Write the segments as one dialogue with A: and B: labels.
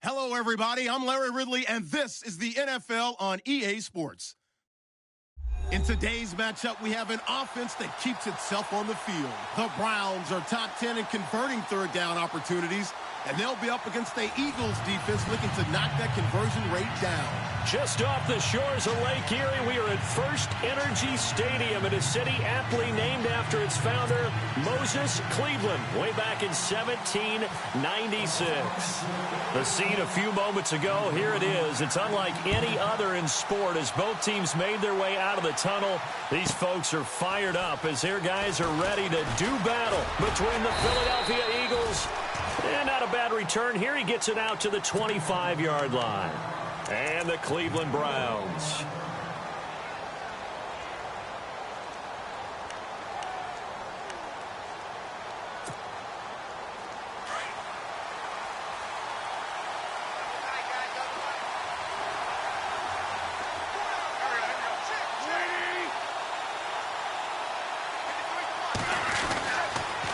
A: Hello, everybody. I'm Larry Ridley, and this is the NFL on EA Sports. In today's matchup, we have an offense that keeps itself on the field. The Browns are top 10 in converting third down opportunities, and they'll be up against the Eagles defense looking to knock that conversion rate down.
B: Just off the shores of Lake Erie, we are at First Energy Stadium in a city aptly named after its founder, Moses Cleveland, way back in 1796. The scene a few moments ago, here it is. It's unlike any other in sport as both teams made their way out of the tunnel. These folks are fired up as their guys are ready to do battle between the Philadelphia Eagles. And not a bad return here. He gets it out to the 25-yard line. And the Cleveland Browns.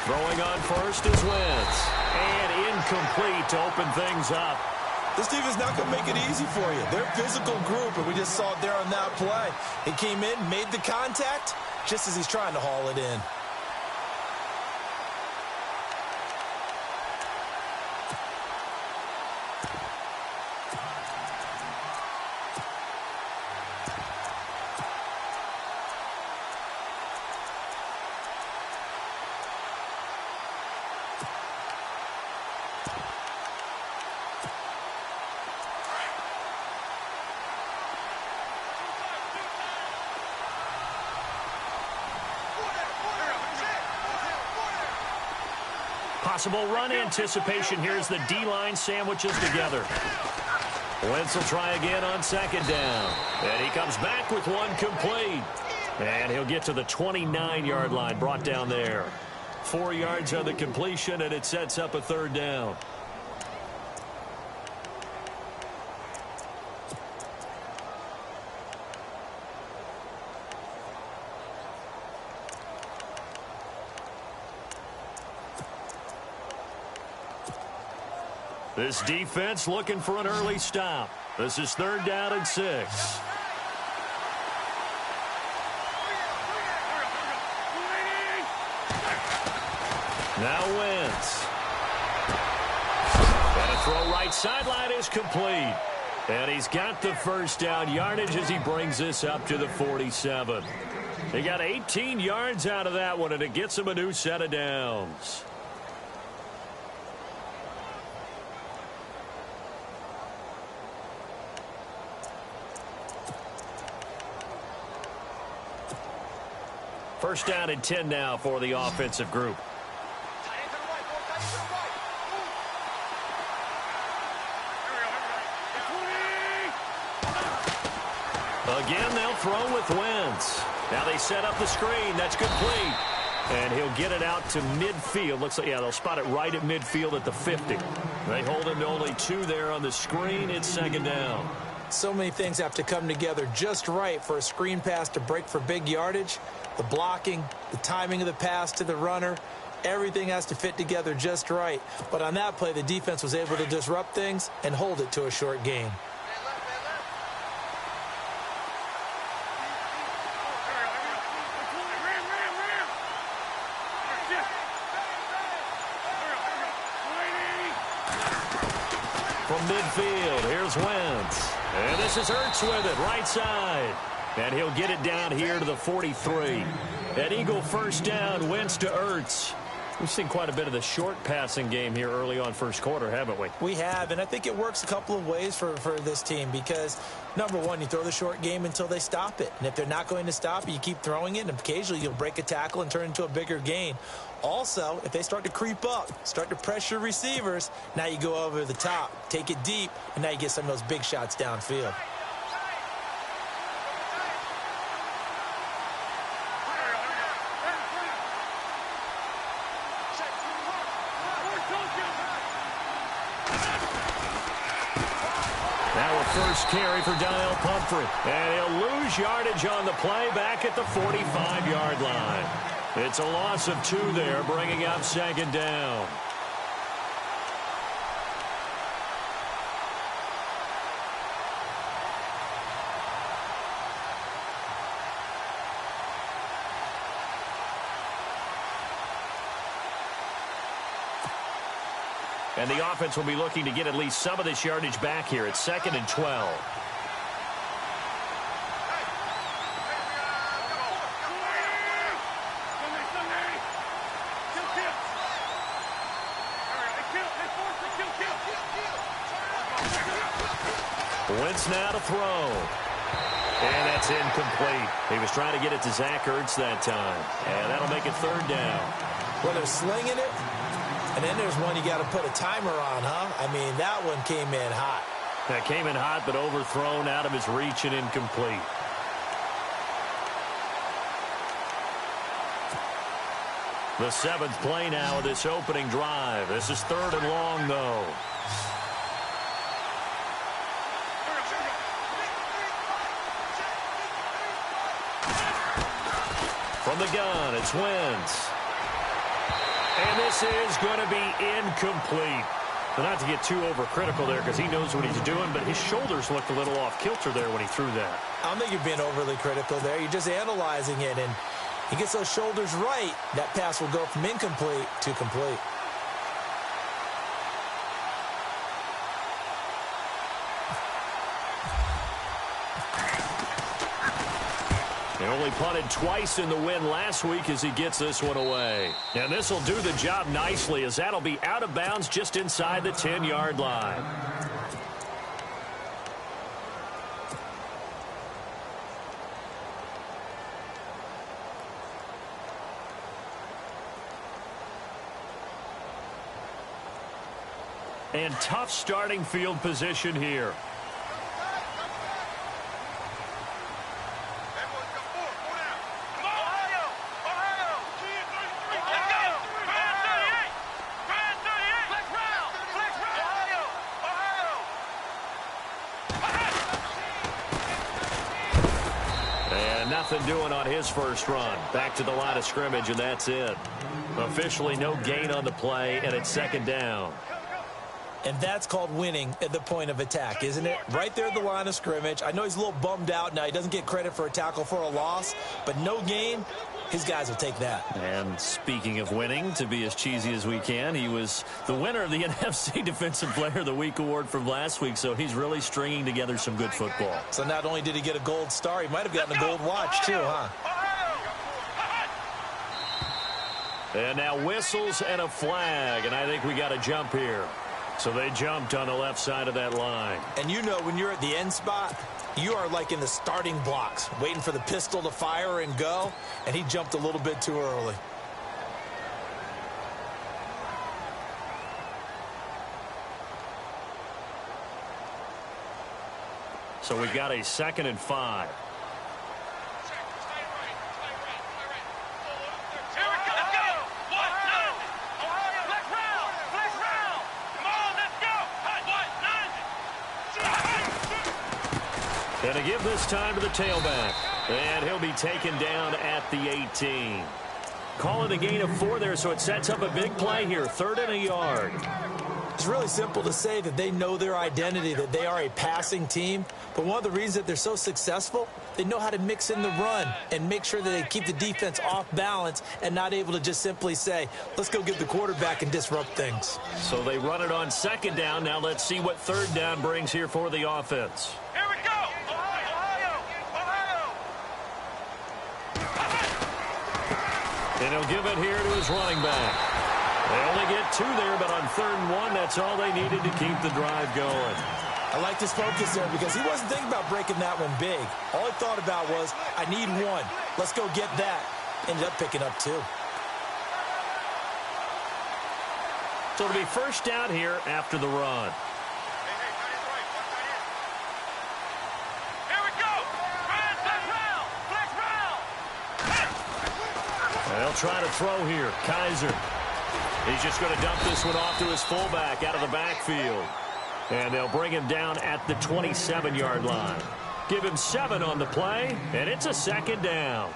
B: Throwing on first is Wentz. And incomplete to open things up.
C: This defense not going to make it easy for you. They're a physical group, and we just saw it there on that play. He came in, made the contact, just as he's trying to haul it in.
B: Possible run anticipation here as the D-line sandwiches together. Wentz will try again on second down. And he comes back with one complete. And he'll get to the 29-yard line, brought down there. 4 yards on the completion, and it sets up a third down. This defense looking for an early stop. This is third down and 6. Now Wentz. And a throw right sideline is complete. And he's got the first down yardage as he brings this up to the 47. He got 18 yards out of that one, and it gets him a new set of downs. First down and 10 now for the offensive group. Again, they'll throw with Wentz. Now they set up the screen. That's complete. And he'll get it out to midfield. Looks like, yeah, they'll spot it right at midfield at the 50. They hold him to only 2 there on the screen. It's second down.
C: So many things have to come together just right for a screen pass to break for big yardage. The blocking, the timing of the pass to the runner, everything has to fit together just right. But on that play, the defense was able to disrupt things and hold it to a short gain.
B: From midfield, here's Wentz. And this is Ertz with it, right side. And he'll get it down here to the 43. An Eagle first down, Wentz to Ertz. We've seen quite a bit of the short passing game here early on first quarter, haven't we?
C: We have, and I think it works a couple of ways for this team because, number one, you throw the short game until they stop it. And if they're not going to stop it, you keep throwing it, and occasionally you'll break a tackle and turn it into a bigger gain. Also, if they start to creep up, start to pressure receivers, now you go over the top, take it deep, and now you get some of those big shots downfield.
B: First carry for Donnell Pumphrey. And he'll lose yardage on the play back at the 45-yard line. It's a loss of 2 there, bringing up second down. And the offense will be looking to get at least some of this yardage back here. It's 2nd and 12. Wentz now to throw. And that's incomplete. He was trying to get it to Zach Ertz that time. And that'll make it 3rd down.
C: Well, they're slinging it. And then there's one you got to put a timer on, huh? I mean, that one came in hot.
B: That came in hot, but overthrown, out of his reach, and incomplete. The 7th play now of this opening drive. This is 3rd and long, though. From the gun, it's Wentz. And this is going to be incomplete. But not to get too overcritical there because he knows what he's doing, but his shoulders looked a little off kilter there when he threw that.
C: I don't think you're being overly critical there. You're just analyzing it, and he gets those shoulders right. That pass will go from incomplete to complete.
B: He only punted twice in the win last week as he gets this one away. And this will do the job nicely as that'll be out of bounds just inside the 10-yard line. And tough starting field position here. Nothing doing on his first run. Back to the line of scrimmage, and that's it. Officially no gain on the play, and it's 2nd down.
C: And that's called winning at the point of attack, isn't it? Right there at the line of scrimmage. I know he's a little bummed out now. He doesn't get credit for a tackle for a loss, but no gain, his guys will take that.
B: And speaking of winning, to be as cheesy as we can, he was the winner of the NFC Defensive Player of the Week award from last week, so he's really stringing together some good football.
C: So not only did he get a gold star, he might have gotten a gold watch too, huh?
B: And now whistles and a flag, and I think we got a jump here. So they jumped on the left side of that line.
C: And you know when you're at the end spot, you are like in the starting blocks, waiting for the pistol to fire and go, and he jumped a little bit too early.
B: So we've got a 2nd and 5. And to give this time to the tailback. And he'll be taken down at the 18. Call it a gain of 4 there, so it sets up a big play here. 3rd and a yard.
C: It's really simple to say that they know their identity, that they are a passing team. But one of the reasons that they're so successful, they know how to mix in the run and make sure that they keep the defense off balance and not able to just simply say, let's go get the quarterback and disrupt things.
B: So they run it on 2nd down. Now let's see what 3rd down brings here for the offense.
D: Here we go!
B: And he'll give it here to his running back. They only get 2 there, but on 3rd and 1, that's all they needed to keep the drive going.
C: I like his focus there because he wasn't thinking about breaking that one big. All he thought about was, I need 1. Let's go get that. Ended up picking up 2.
B: So it'll be 1st down here after the run. They'll try to throw here. Kaiser. He's just going to dump this one off to his fullback out of the backfield. And they'll bring him down at the 27-yard line. Give him 7 on the play, and it's a 2nd down.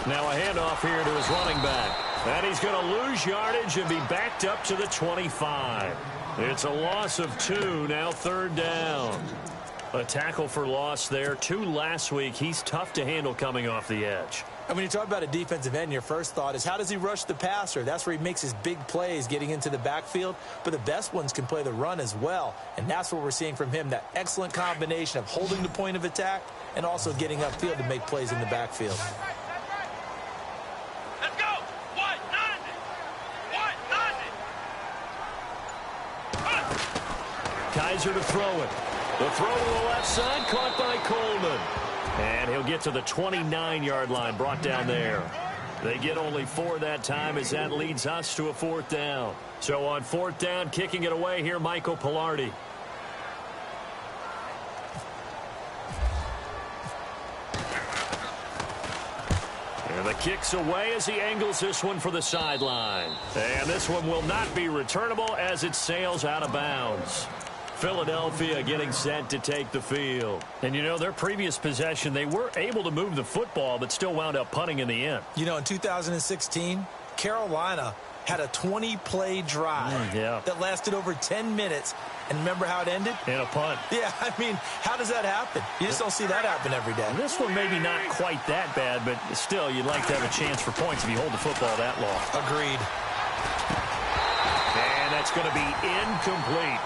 B: Now a handoff here to his running back. And he's going to lose yardage and be backed up to the 25. It's a loss of 2, now 3rd down. A tackle for loss there. 2 last week. He's tough to handle coming off the edge.
C: And when you talk about a defensive end, your first thought is, how does he rush the passer? That's where he makes his big plays getting into the backfield. But the best ones can play the run as well. And that's what we're seeing from him, that excellent combination of holding the point of attack and also getting upfield to make plays in the backfield.
D: Let's go! What? Nothing! What? Nothing!
B: Kaiser to throw it. The throw to the left side, caught by Coleman. And he'll get to the 29-yard line, brought down there. They get only 4 that time as that leads us to a 4th down. So on 4th down, kicking it away here, Michael Pilardi. And the kick's away as he angles this one for the sideline. And this one will not be returnable as it sails out of bounds. Philadelphia getting set to take the field. And, you know, their previous possession, they were able to move the football, but still wound up punting in the end.
C: You know, in 2016, Carolina had a 20-play drive that lasted over 10 minutes. And remember how it ended?
B: In a punt.
C: Yeah, I mean, how does that happen? You just don't see that happen every day.
B: And this one maybe not quite that bad, but still, you'd like to have a chance for points if you hold the football that long.
C: Agreed.
B: And that's going to be incomplete.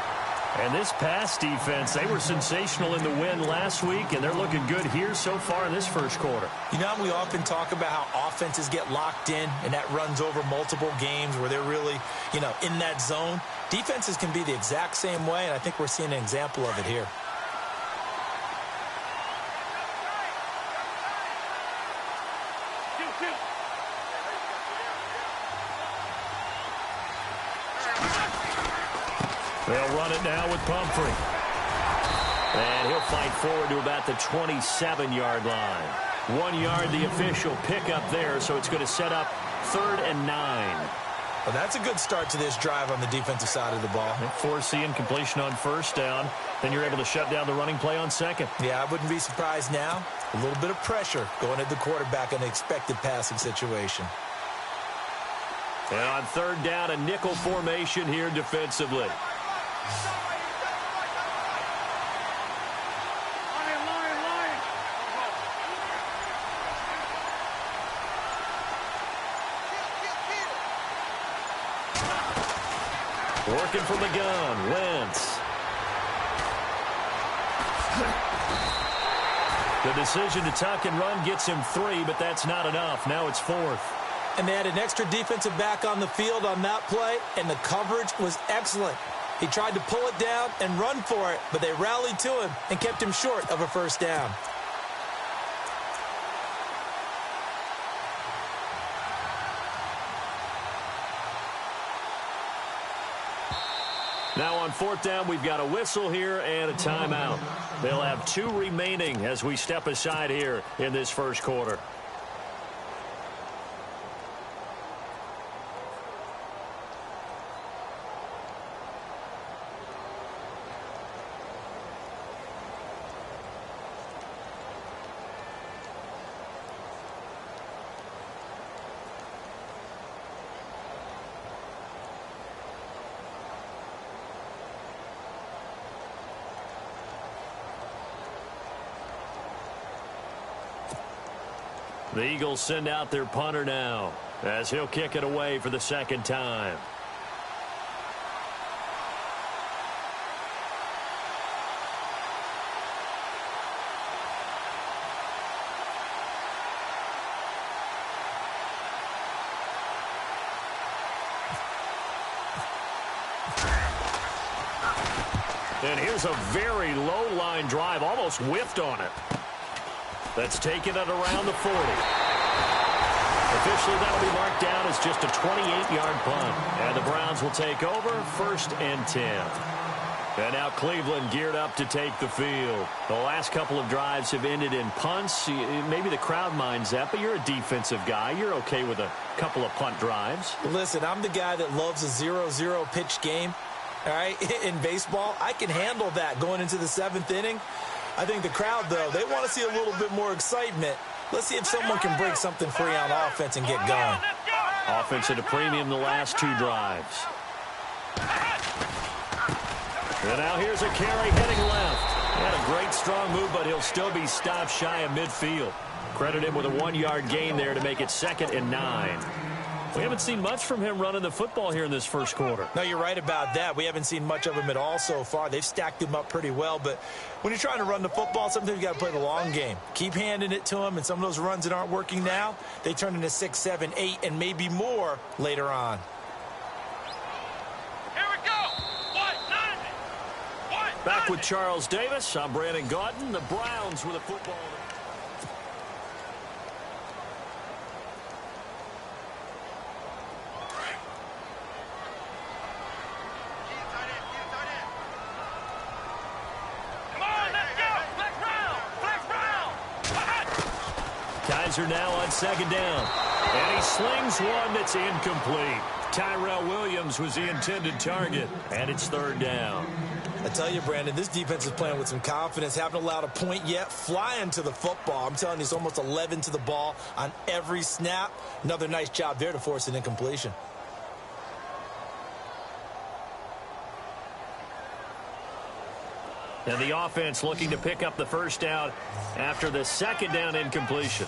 B: And this pass defense, they were sensational in the win last week, and they're looking good here so far in this first quarter.
C: You know, we often talk about how offenses get locked in, and that runs over multiple games where they're really, you know, in that zone. Defenses can be the exact same way, and I think we're seeing an example of it here.
B: They'll run it now with Pumphrey. And he'll fight forward to about the 27-yard line. 1 yard, the official pickup there, so it's going to set up 3rd and 9.
C: Well, that's a good start to this drive on the defensive side of the ball.
B: Force the incompletion on 1st down. Then you're able to shut down the running play on 2nd.
C: Yeah, I wouldn't be surprised now. A little bit of pressure going at the quarterback in an expected passing situation.
B: And on 3rd down, a nickel formation here defensively. Working from the gun, Wentz. The decision to tuck and run gets him 3, but that's not enough. Now it's 4th.
C: And they had an extra defensive back on the field on that play, and the coverage was excellent. He tried to pull it down and run for it, but they rallied to him and kept him short of a 1st down.
B: Now on 4th down, we've got a whistle here and a timeout. They'll have 2 remaining as we step aside here in this first quarter. The Eagles send out their punter now as he'll kick it away for the 2nd time. And here's a very low line drive, almost whiffed on it. That's taken it around the 40. Officially, that'll be marked down as just a 28-yard punt. And the Browns will take over 1st and 10. And now Cleveland geared up to take the field. The last couple of drives have ended in punts. Maybe the crowd minds that, but you're a defensive guy. You're okay with a couple of punt drives.
C: Listen, I'm the guy that loves a 0-0 pitch game. All right, in baseball, I can handle that going into the 7th inning. I think the crowd, though, they want to see a little bit more excitement. Let's see if someone can break something free on offense and get going.
B: Offense at a premium the last 2 drives. And now here's a carry heading left. And a great strong move, but he'll still be stopped shy of midfield. Credit him with a 1-yard gain there to make it 2nd and 9. We haven't seen much from him running the football here in this first quarter.
C: No, you're right about that. We haven't seen much of him at all so far. They've stacked him up pretty well, but when you're trying to run the football, sometimes you got to play the long game. Keep handing it to him, and some of those runs that aren't working now, they turn into 6, 7, 8, and maybe more later on.
D: Here we go. What? 90. What?
B: Back with Charles Davis. I'm Brandon Gaudin. The Browns with a football. Kaiser now on 2nd down. And he slings one that's incomplete. Tyrell Williams was the intended target. And it's 3rd down.
C: I tell you, Brandon, this defense is playing with some confidence. Haven't allowed a point yet. Flying to the football. I'm telling you, it's almost 11 to the ball on every snap. Another nice job there to force an incompletion.
B: And the offense looking to pick up the first down after the 2nd down incompletion.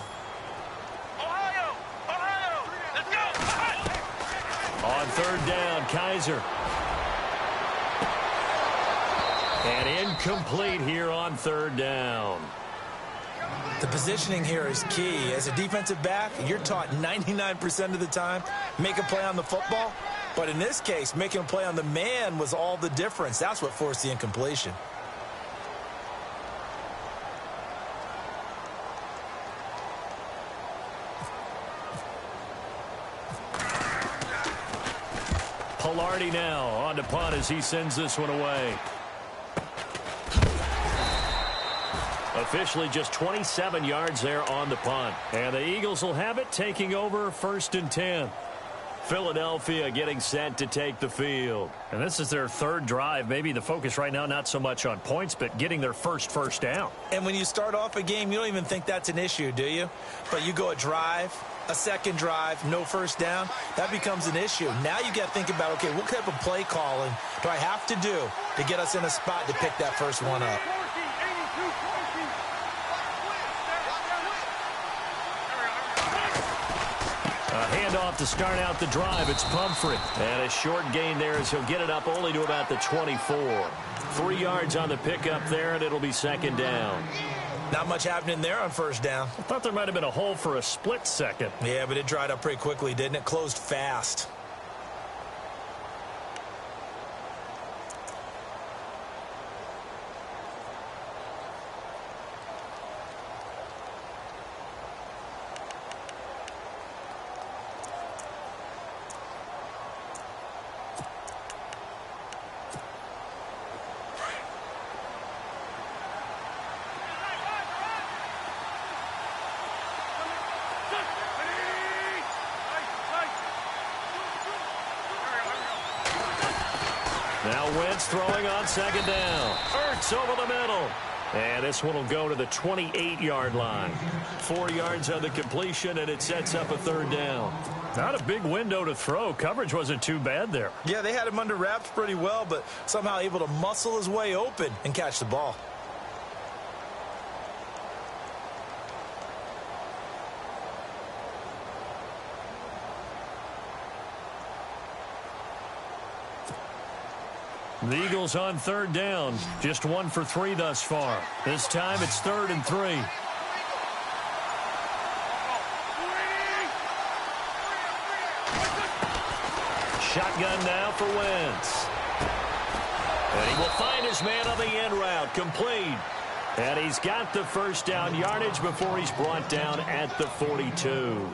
D: Ohio! Ohio! Let's go!
B: On 3rd down, Kaiser. And incomplete here on 3rd down.
C: The positioning here is key. As a defensive back, you're taught 99% of the time, make a play on the football. But in this case, making a play on the man was all the difference. That's what forced the incompletion.
B: Pilardi now on to punt as he sends this one away. Officially just 27 yards there on the punt. And the Eagles will have it, taking over 1st and 10. Philadelphia getting set to take the field. And this is their 3rd drive. Maybe the focus right now not so much on points, but getting their first down.
C: And when you start off a game, you don't even think that's an issue, do you? But you go a drive, a 2nd drive, no first down, that becomes an issue. Now you got to think about, okay, what type of play calling do I have to do to get us in a spot to pick that first one up?
B: A handoff to start out the drive. It's Pumphrey. And a short gain there as he'll get it up only to about the 24. 3 yards on the pickup there, and it'll be 2nd down.
C: Not much happening there on 1st down.
B: I thought there might have been a hole for a split second.
C: Yeah, but it dried up pretty quickly, didn't it? Closed fast.
B: Now Wentz throwing on 2nd down. Ertz over the middle. And this one will go to the 28-yard line. 4 yards on the completion, and it sets up a 3rd down. Not a big window to throw. Coverage wasn't too bad there.
C: Yeah, they had him under wraps pretty well, but somehow able to muscle his way open and catch the ball.
B: The Eagles on 3rd down. Just 1 for 3 thus far. This time it's 3rd and 3. Shotgun now for Wentz. And he will find his man on the end route. Complete. And he's got the first down yardage before he's brought down at the 42.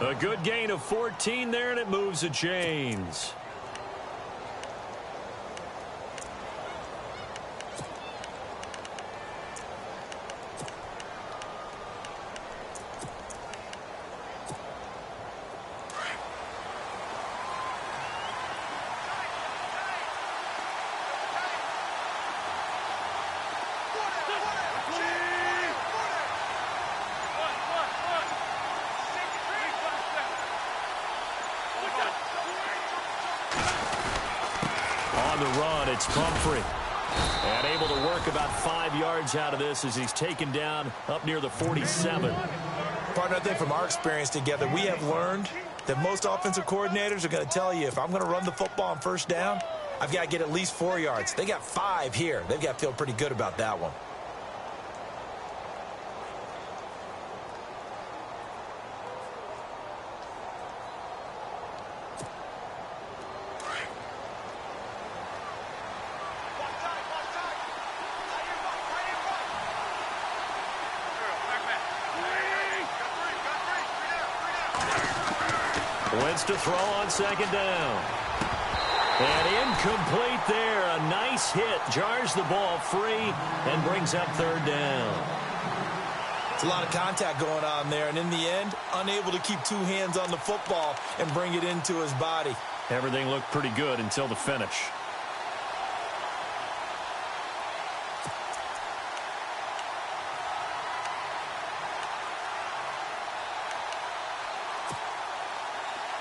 B: A good gain of 14 there, and it moves the chains. it's Pumphrey. And able to work about 5 yards out of this as he's taken down up near the 47.
C: Partner, I think from our experience together, we have learned that most offensive coordinators are going to tell you, if I'm going to run the football on first down, I've got to get at least 4 yards. They got 5 here. They've got to feel pretty good about that one.
B: Wentz to throw on second down. And incomplete there. A nice hit. Jars the ball free and brings up third down.
C: It's a lot of contact going on there. And in the end, unable to keep 2 hands on the football and bring it into his body.
B: Everything looked pretty good until the finish.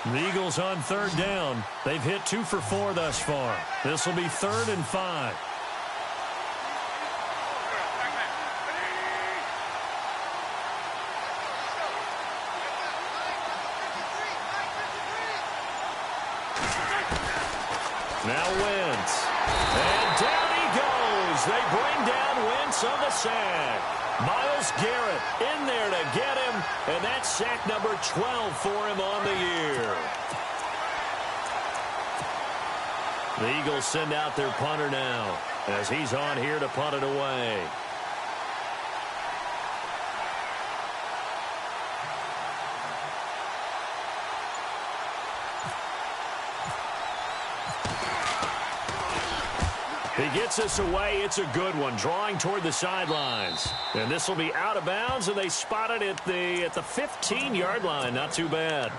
B: The Eagles on third down. They've hit 2 for 4 thus far. This will be 3rd and 5. Now Wentz. And down he goes. They bring down Wentz on the sack. Myles Garrett in there to get him, and that's sack number 12 for him on the year. The Eagles send out their punter now as he's on here to punt it away. He gets us away. It's a good one, drawing toward the sidelines. And this will be out of bounds, and they spot it at the 15-yard line. Not too bad.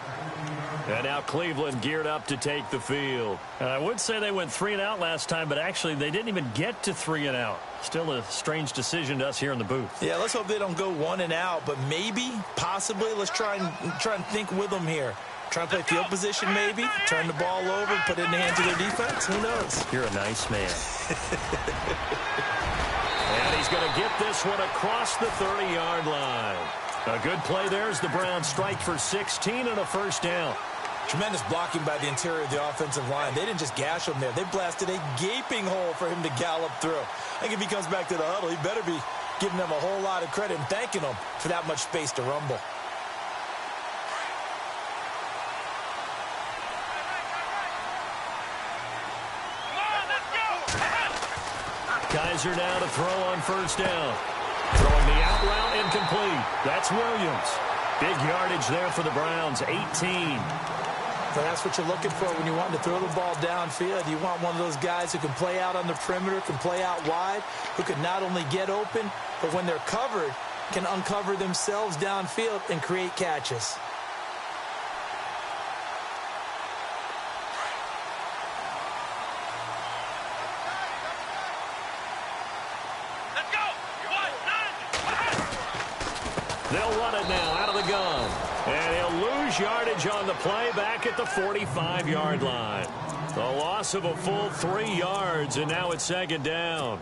B: And now Cleveland geared up to take the field. I would say they went 3 and out last time, but actually they didn't even get to 3 and out. Still a strange decision to us here in the booth.
C: Yeah, let's hope they don't go 1 and out, but maybe, possibly, let's try and think with them here. Try and play field position maybe, turn the ball over, put it in the hands of their defense. Who knows?
B: You're a nice man. And he's going to get this one across the 30-yard line. A good play there as the Browns strike for 16 and a first down.
C: Tremendous blocking by the interior of the offensive line. They didn't just gash him there. They blasted a gaping hole for him to gallop through. I think if he comes back to the huddle, he better be giving them a whole lot of credit and thanking them for that much space to rumble.
B: Kaiser now to throw on first down. Throwing the out route incomplete. That's Williams. Big yardage there for the Browns, 18.
C: So that's what you're looking for when you want to throw the ball downfield. You want one of those guys who can play out on the perimeter, can play out wide, who can not only get open, but when they're covered, can uncover themselves downfield and create catches.
B: They'll run it now out of the gun. And he'll lose yardage on the play back at the 45-yard line. The loss of a full 3 yards, and now it's second down.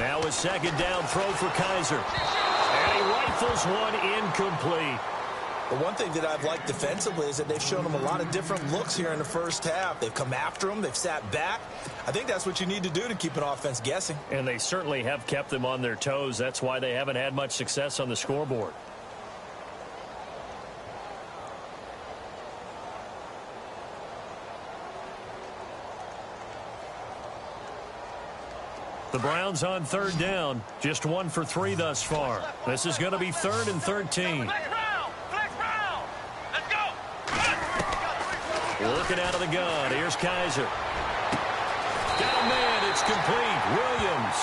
B: Now a second down throw for Kaiser. And he rifles one incomplete.
C: The one thing that I've liked defensively is that they've shown them a lot of different looks here in the first half. They've come after them. They've sat back. I think that's what you need to do to keep an offense guessing.
B: And they certainly have kept them on their toes. That's why they haven't had much success on the scoreboard. The Browns on third down, just 1 for 3 thus far. This is going to be 3rd and 13. Looking out of the gun. Here's Kaiser. Got a man. It's complete. Williams.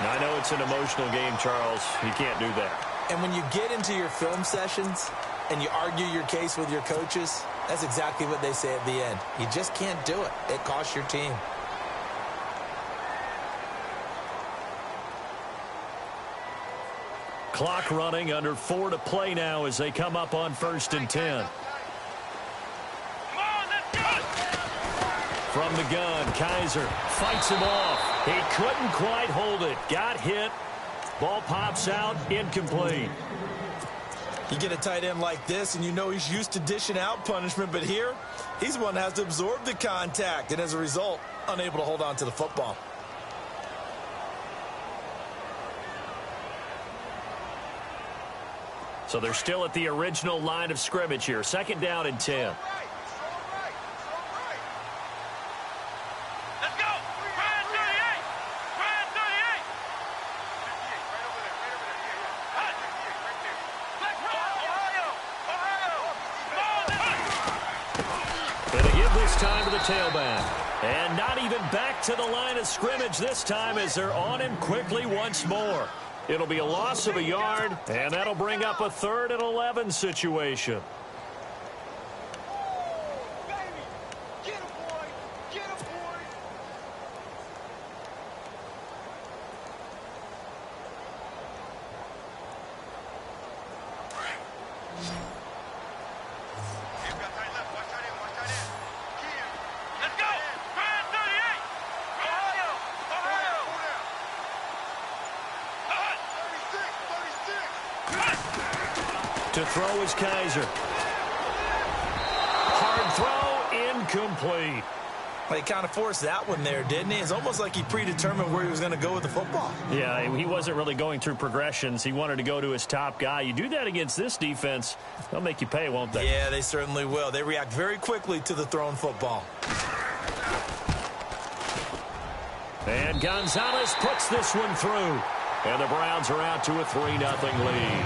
B: Now, I know it's an emotional game, Charles. You can't do that.
C: And when you get into your film sessions and you argue your case with your coaches, that's exactly what they say at the end. You just can't do it. It costs your team.
B: Clock running, under 4 to play now as they come up on 1st and 10. From the gun, Kaiser fights him off. He couldn't quite hold it. Got hit. Ball pops out, incomplete.
C: You get a tight end like this, and you know he's used to dishing out punishment, but here, he's the one that has to absorb the contact, and as a result, unable to hold on to the football.
B: So they're still at the original line of scrimmage here. 2nd down and 10. Time to the tailback. And not even back to the line of scrimmage this time as they're on him quickly once more. It'll be a loss of a yard, and that'll bring up a 3rd and 11 situation. To throw is Kaiser. Hard throw, incomplete.
C: Well, he kind of forced that one there, didn't he? It's almost like he predetermined where he was going to go with the football.
B: Yeah, he wasn't really going through progressions. He wanted to go to his top guy. You do that against this defense, they'll make you pay, won't they?
C: Yeah, they certainly will. They react very quickly to the thrown football.
B: And Gonzalez puts this one through. And the Browns are out to a 3-0 lead.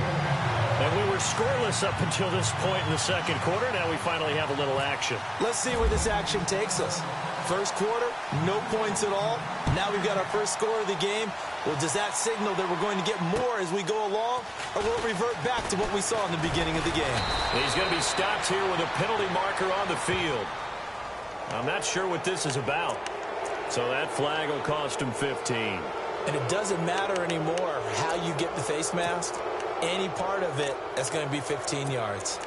B: And we were scoreless up until this point in the 2nd quarter. Now we finally have a little action.
C: Let's see where this action takes us. 1st quarter, no points at all. Now we've got our first score of the game. Well, does that signal that we're going to get more as we go along? Or will it revert back to what we saw in the beginning of the game?
B: He's going to be stopped here with a penalty marker on the field. I'm not sure what this is about. So that flag will cost him 15.
C: And it doesn't matter anymore how you get the face mask. Any part of it, that's going to be 15 yards.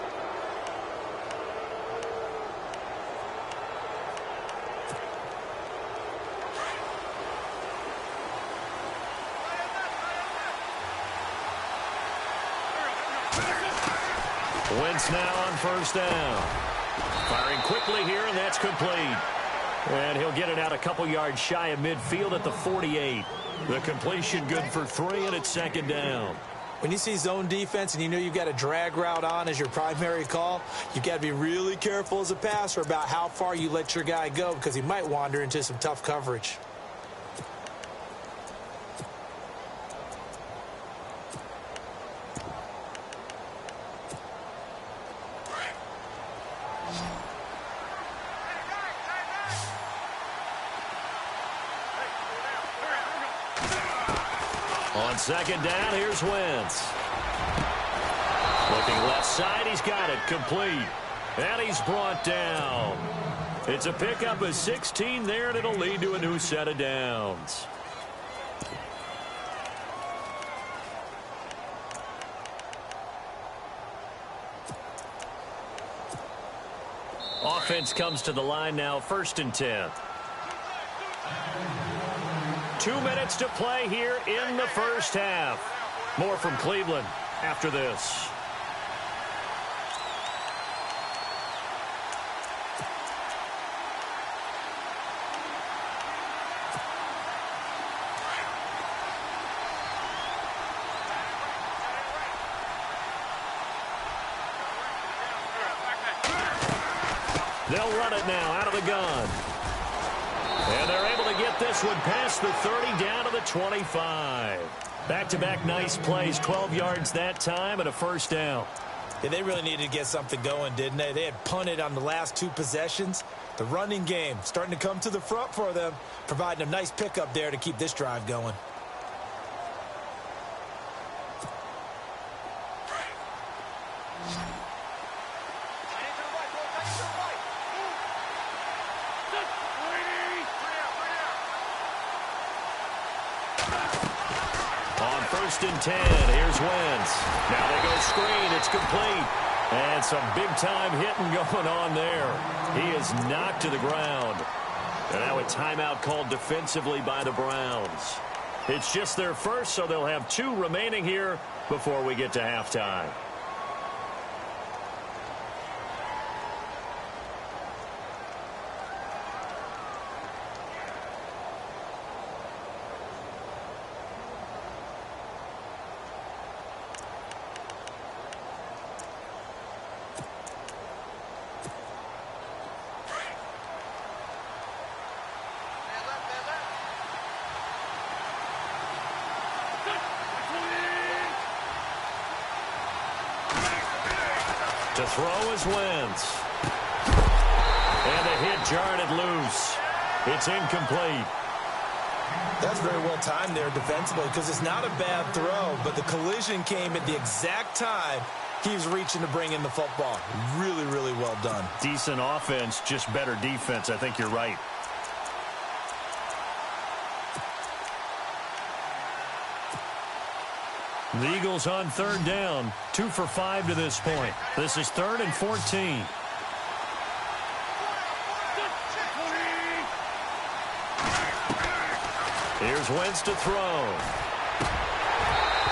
B: Wentz now on 1st down. Firing quickly here, and that's complete. And he'll get it out a couple yards shy of midfield at the 48. The completion good for 3, and it's 2nd down.
C: When you see zone defense and you know you've got a drag route on as your primary call, you've got to be really careful as a passer about how far you let your guy go because he might wander into some tough coverage.
B: On 2nd down, here's Wentz. Looking left side, he's got it, complete. And he's brought down. It's a pickup of 16 there, and it'll lead to a new set of downs. Offense comes to the line now, 1st and 10. 2 minutes to play here in the 1st half. More from Cleveland after this. They'll run it now out of the gun. And they're able to get this one past the 30 down to the 25. Back-to-back nice plays, 12 yards that time and a 1st down.
C: Yeah, they really needed to get something going, didn't they? They had punted on the last 2 possessions. The running game starting to come to the front for them, providing a nice pickup there to keep this drive going.
B: On 1st and 10, here's Wentz. Now they go screen. It's complete. And some big-time hitting going on there. He is knocked to the ground. And now a timeout called defensively by the Browns. It's just their first, so they'll have 2 remaining here before we get to halftime. To throw is Wentz. And the hit jarred it loose. It's incomplete.
C: That's very well timed there defensively because it's not a bad throw, but the collision came at the exact time he was reaching to bring in the football. Really, really well done.
B: Decent offense, just better defense. I think you're right. The Eagles on 3rd down, 2 for 5 to this point. This is 3rd and 14. Here's Wentz to throw.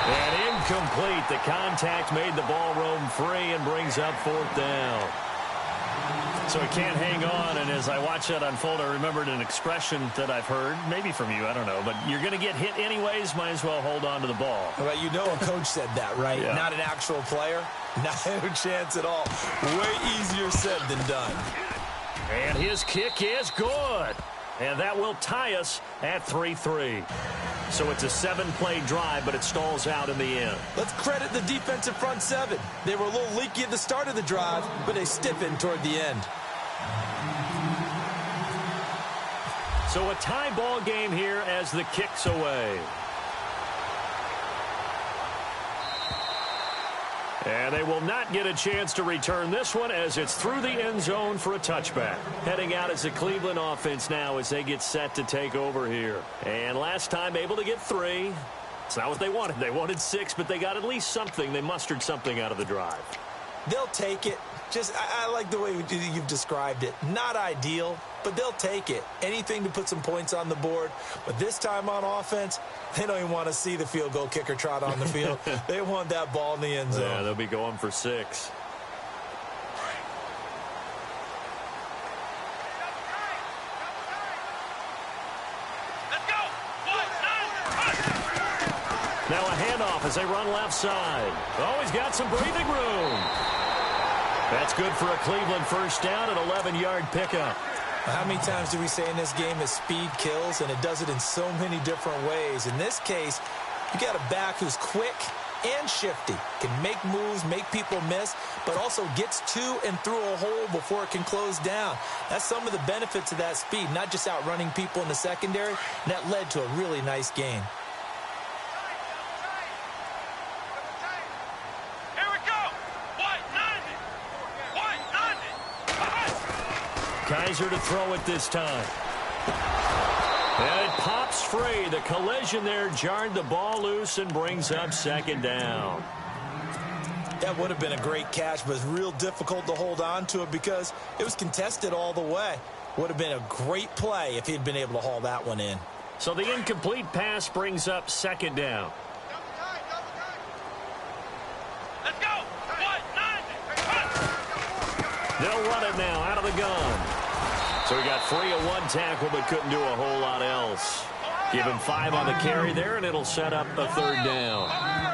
B: And incomplete. The contact made the ball roam free and brings up 4th down. So he can't hang on, and as I watch that unfold, I remembered an expression that I've heard, maybe from you, I don't know, but you're going to get hit anyways, might as well hold on to the ball.
C: Well, you know a coach said that, right?
B: Yeah.
C: Not an actual player. Not a chance at all. Way easier said than done.
B: And his kick is good. And that will tie us at 3-3. So it's a 7-play drive, but it stalls out in the end.
C: Let's credit the defensive front 7. They were a little leaky at the start of the drive, but they stiffened toward the end.
B: So a tie ball game here as the kick's away. And they will not get a chance to return this one as it's through the end zone for a touchback. Heading out as the Cleveland offense now as they get set to take over here. And last time able to get 3. It's not what they wanted. They wanted 6, but they got at least something. They mustered something out of the drive.
C: They'll take it. I like the way you've described it. Not ideal, but they'll take it. Anything to put some points on the board. But this time on offense, they don't even want to see the field goal kicker trot on the field. They want that ball in the end zone.
B: Yeah, they'll be going for 6.
D: Let's go.
B: Now a handoff as they run left side. Oh, he's got some breathing room. That's good for a Cleveland first down, an 11-yard pickup.
C: How many times do we say in this game that speed kills, and it does it in so many different ways? In this case, you got a back who's quick and shifty, can make moves, make people miss, but also gets to and through a hole before it can close down. That's some of the benefits of that speed, not just outrunning people in the secondary, and that led to a really nice gain.
B: Kaiser to throw it this time. And it pops free. The collision there jarred the ball loose and brings up 2nd down.
C: That would have been a great catch, but it's real difficult to hold on to it because it was contested all the way. Would have been a great play if he'd been able to haul that one in.
B: So the incomplete pass brings up 2nd down.
D: Let's go.
B: They'll run it now out of the gun. So he got free of 1 tackle but couldn't do a whole lot else. Give him 5 on the carry there, and it'll set up a 3rd down.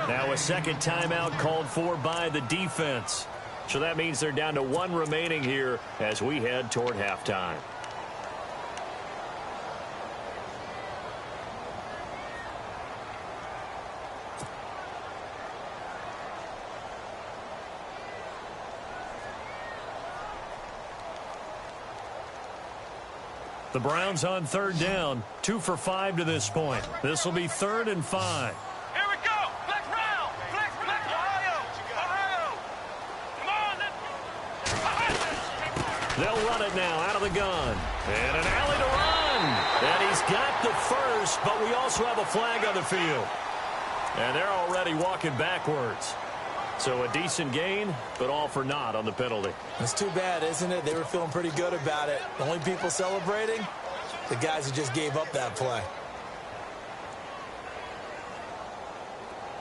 B: Now a 2nd timeout called for by the defense. So that means they're down to 1 remaining here as we head toward halftime. The Browns on third down, 2 for 5 to this point. This will be 3rd and 5.
D: Here we go. Flex round. Flex, Ohio. Ohio. Come on.
B: They'll run it now out of the gun. And an alley to run. And he's got the first, but we also have a flag on the field. And they're already walking backwards. So a decent gain, but all for naught on the penalty.
C: It's too bad, isn't it? They were feeling pretty good about it. The only people celebrating, the guys who just gave up that play.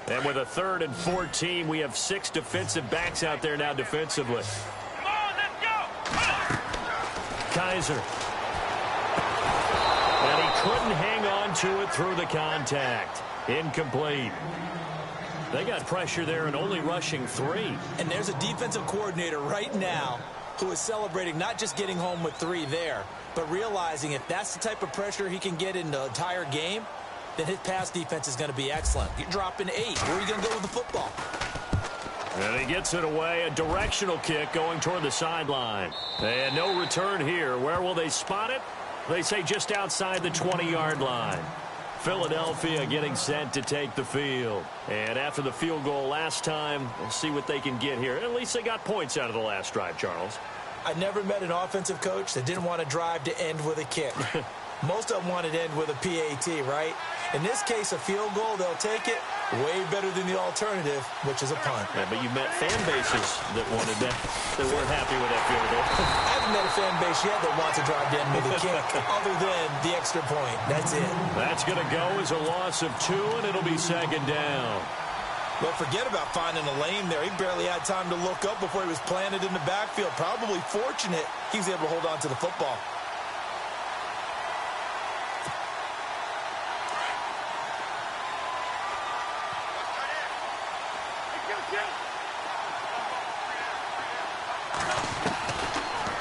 B: And with a 3rd and 14, we have 6 defensive backs out there now defensively.
D: Come on, let's go.
B: Kaiser. And he couldn't hang on to it through the contact. Incomplete. They got pressure there and only rushing 3.
C: And there's a defensive coordinator right now who is celebrating not just getting home with 3 there, but realizing if that's the type of pressure he can get in the entire game, then his pass defense is going to be excellent. You're dropping 8. Where are you going to go with the football?
B: And he gets it away. A directional kick going toward the sideline. And no return here. Where will they spot it? They say just outside the 20-yard line. Philadelphia getting set to take the field. And after the field goal last time, we'll see what they can get here. At least they got points out of the last drive, Charles.
C: I never met an offensive coach that didn't want to drive to end with a kick. Most of them wanted to end with a PAT, right? In this case, a field goal, they'll take it. Way better than the alternative, which is a punt.
B: Yeah, but you met fan bases that wanted that, that weren't happy with that field goal.
C: I haven't met a fan base yet that wants to drive to end with a kick other than the extra point. That's it.
B: That's going to go as a loss of 2, and it'll be 2nd down.
C: Well, forget about finding a lane there. He barely had time to look up before he was planted in the backfield. Probably fortunate he was able to hold on to the football.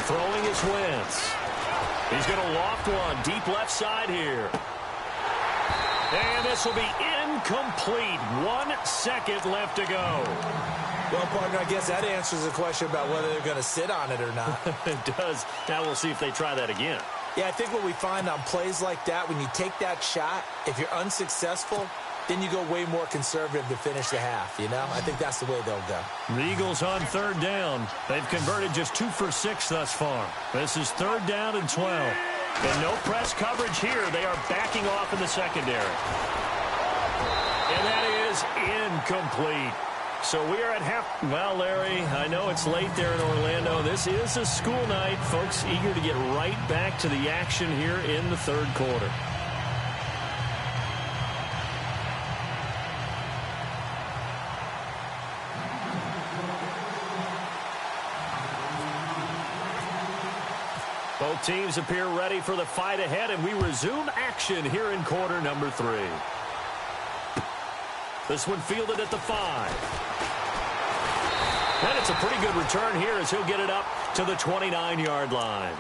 B: Throwing his Wentz. He's going to loft one deep left side here. And this will be incomplete. 1 second left to go.
C: Well, partner, I guess that answers the question about whether they're going to sit on it or not.
B: It does. Now we'll see if they try that again.
C: Yeah, I think what we find on plays like that, when you take that shot, if you're unsuccessful, then you go way more conservative to finish the half, you know? I think that's the way they'll go.
B: The Eagles on 3rd down. They've converted just 2 for 6 thus far. This is 3rd down and 12. And no press coverage here. They are backing off in the secondary. And that is incomplete. So we are at half. Well, Larry, I know it's late there in Orlando. This is a school night. Folks eager to get right back to the action here in the 3rd quarter. Both teams appear ready for the fight ahead, and we resume action here in quarter number 3. This one fielded at the 5. And it's a pretty good return here as he'll get it up to the 29-yard line.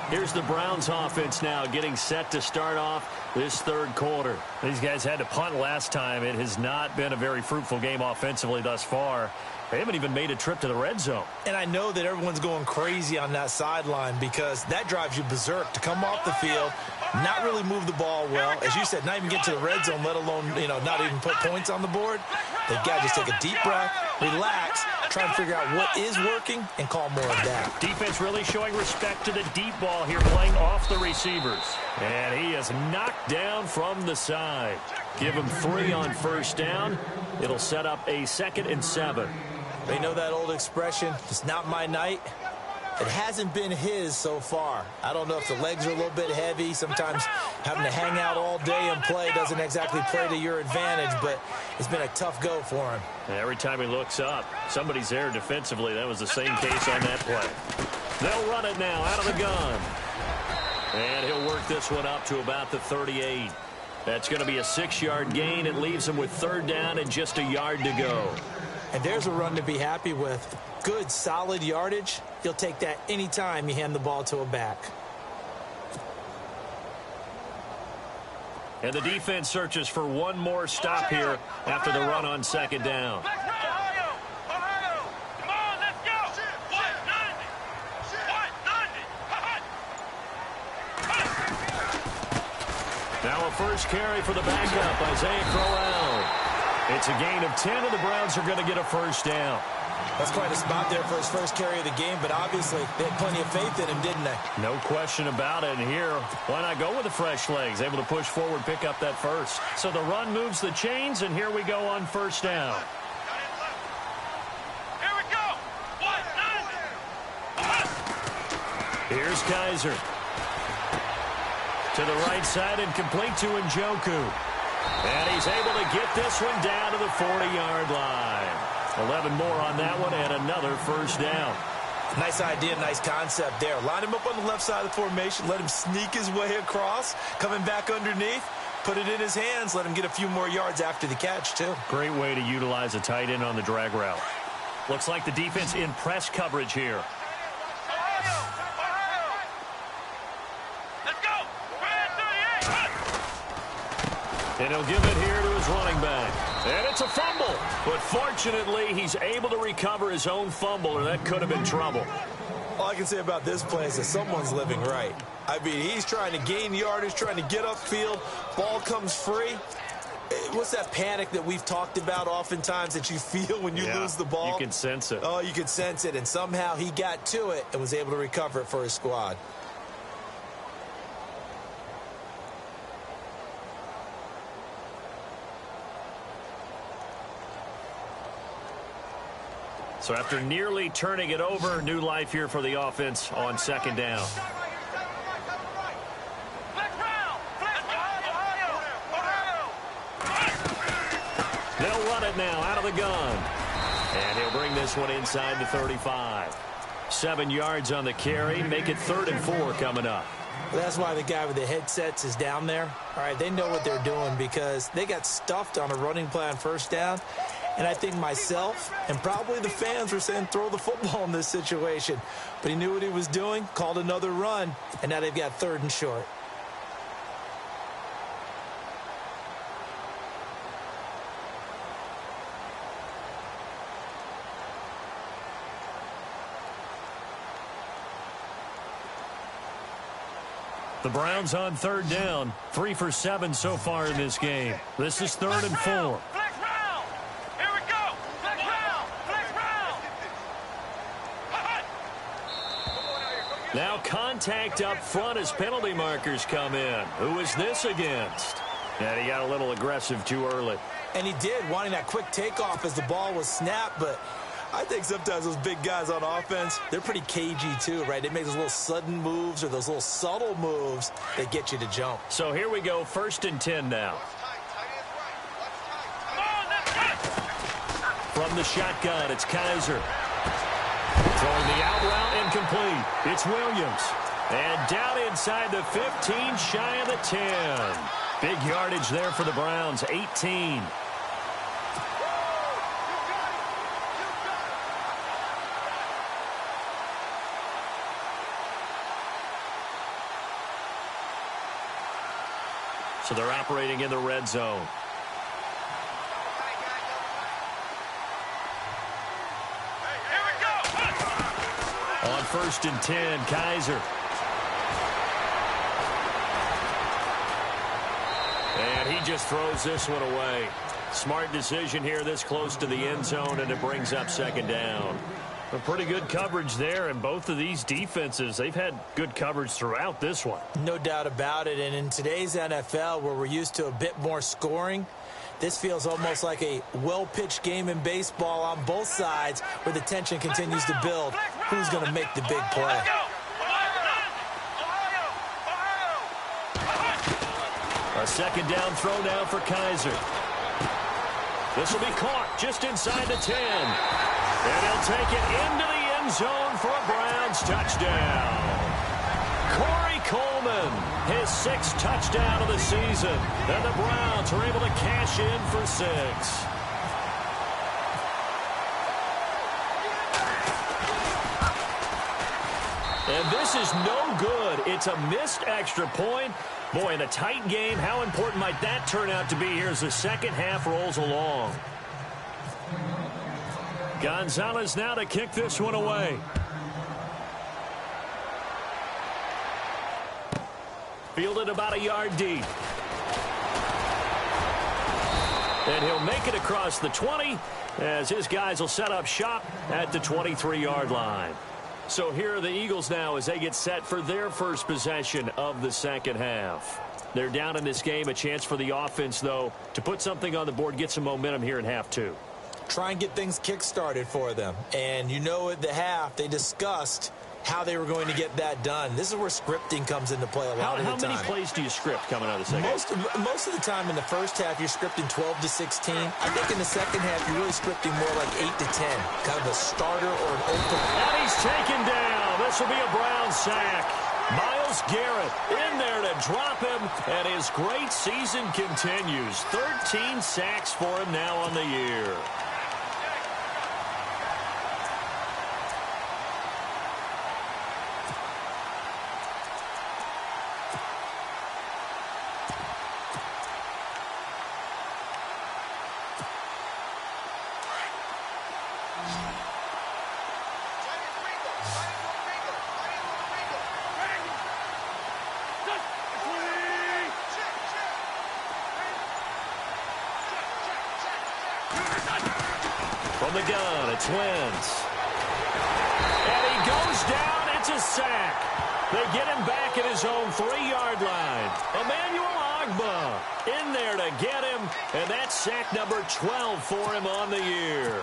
B: Here's the Browns offense now getting set to start off this 3rd quarter. These guys had to punt last time. It has not been a very fruitful game offensively thus far. They haven't even made a trip to the red zone.
C: And I know that everyone's going crazy on that sideline because that drives you berserk to come off the field, not really move the ball well. As you said, not even get to the red zone, let alone, not even put points on the board. They've got to just take a deep breath, relax, try and figure out what is working, and call more of that.
B: Defense really showing respect to the deep ball here, playing off the receivers. And he is knocked down from the side. Give him 3 on 1st down. It'll set up a 2nd and 7.
C: They know that old expression, it's not my night. It hasn't been his so far. I don't know if the legs are a little bit heavy. Sometimes having to hang out all day and play doesn't exactly play to your advantage, but it's been a tough go for him.
B: Every time he looks up, somebody's there defensively. That was the same case on that play. They'll run it now out of the gun. And he'll work this one up to about the 38. That's going to be a 6-yard gain. It leaves him with 3rd down and just a yard to go.
C: And there's a run to be happy with. Good, solid yardage. You'll take that anytime you hand the ball to a back.
B: And the defense searches for one more stop here after the run on 2nd down.
D: Ohio! Ohio! Come on, let's go! 190! 190!
B: Now a first carry for the backup, Isaiah Crowell. It's a gain of 10, and the Browns are going to get a first down.
C: That's quite a spot there for his first carry of the game, but obviously they had plenty of faith in him, didn't they?
B: No question about it. And here, why not go with the fresh legs? Able to push forward, pick up that first. So the run moves the chains, and here we go on first down.
D: Here we go.
B: Here's Kaiser. To the right side and complete to Njoku. And he's able to get this one down to the 40-yard line. 11 more on that one and another first down.
C: Nice idea, nice concept there. Line him up on the left side of the formation, let him sneak his way across, coming back underneath, put it in his hands, let him get a few more yards after the catch, too.
B: Great way to utilize a tight end on the drag route. Looks like the defense in press coverage here.
D: Let's go. Brand 38.
B: And he'll give it here to his running back. And it's a fumble. But fortunately, he's able to recover his own fumble, or that could have been trouble.
C: All I can say about this play is that someone's living right. I mean, he's trying to gain yardage, trying to get upfield. Ball comes free. What's that panic that we've talked about oftentimes that you feel when you lose the ball?
B: You can sense it.
C: Oh, you can sense it. And somehow he got to it and was able to recover it for his squad.
B: So after nearly turning it over, new life here for the offense on second down. They'll run it now out of the gun. And he'll bring this one inside the 35. 7 yards on the carry. Make it 3rd and 4 coming up.
C: Well, that's why the guy with the headsets is down there. All right, they know what they're doing because they got stuffed on a running play on first down. And I think myself and probably the fans were saying throw the football in this situation. But he knew what he was doing, called another run, and now they've got 3rd and short.
B: The Browns on 3rd down. 3 for 7 so far in this game. This is 3rd and 4. Now contact up front as penalty markers come in. Who is this against? And he got a little aggressive too early.
C: And he did, wanting that quick takeoff as the ball was snapped. But I think sometimes those big guys on offense, they're pretty cagey too, right? They make those little sudden moves or those little subtle moves that get you to jump.
B: So here we go, 1st and 10 now. From the shotgun, it's Kaiser. Throwing the out route and complete. It's Williams. And down inside the 15, shy of the 10. Big yardage there for the Browns, 18. So they're operating in the red zone. On 1st and 10, Kaiser. And he just throws this one away. Smart decision here this close to the end zone, and it brings up 2nd down. A pretty good coverage there, and both of these defenses, they've had good coverage throughout this one.
C: No doubt about it, and in today's NFL, where we're used to a bit more scoring, this feels almost like a well-pitched game in baseball on both sides where the tension continues to build. Who's going to make the big play?
B: A 2nd down throw now for Kaiser. This will be caught just inside the 10. And he'll take it into the end zone for a Browns touchdown. Corey Coleman, his 6th touchdown of the season. And the Browns are able to cash in for 6. And this is no good. It's a missed extra point. Boy, in a tight game, how important might that turn out to be here as the second half rolls along? Gonzalez now to kick this one away. Fielded about a yard deep. And he'll make it across the 20 as his guys will set up shop at the 23-yard line. So here are the Eagles now as they get set for their first possession of the second half. They're down in this game. A chance for the offense, though, to put something on the board, get some momentum here in half two.
C: Try and get things kick-started for them. And you know at the half they discussed how they were going to get that done. This is where scripting comes into play a lot of the time.
B: How many plays do you script coming out of the second half?
C: Most of the time in the first half, you're scripting 12 to 16. I think in the second half, you're really scripting more like 8 to 10. Kind of a starter or an open.
B: And he's taken down. This will be a Brown sack. Myles Garrett in there to drop him, and his great season continues. 13 sacks for him now on the year. From the gun, it's Wentz. And he goes down. It's a sack. They get him back at his own 3-yard line. Emmanuel Ogbah in there to get him. And that's sack number 12 for him on the year.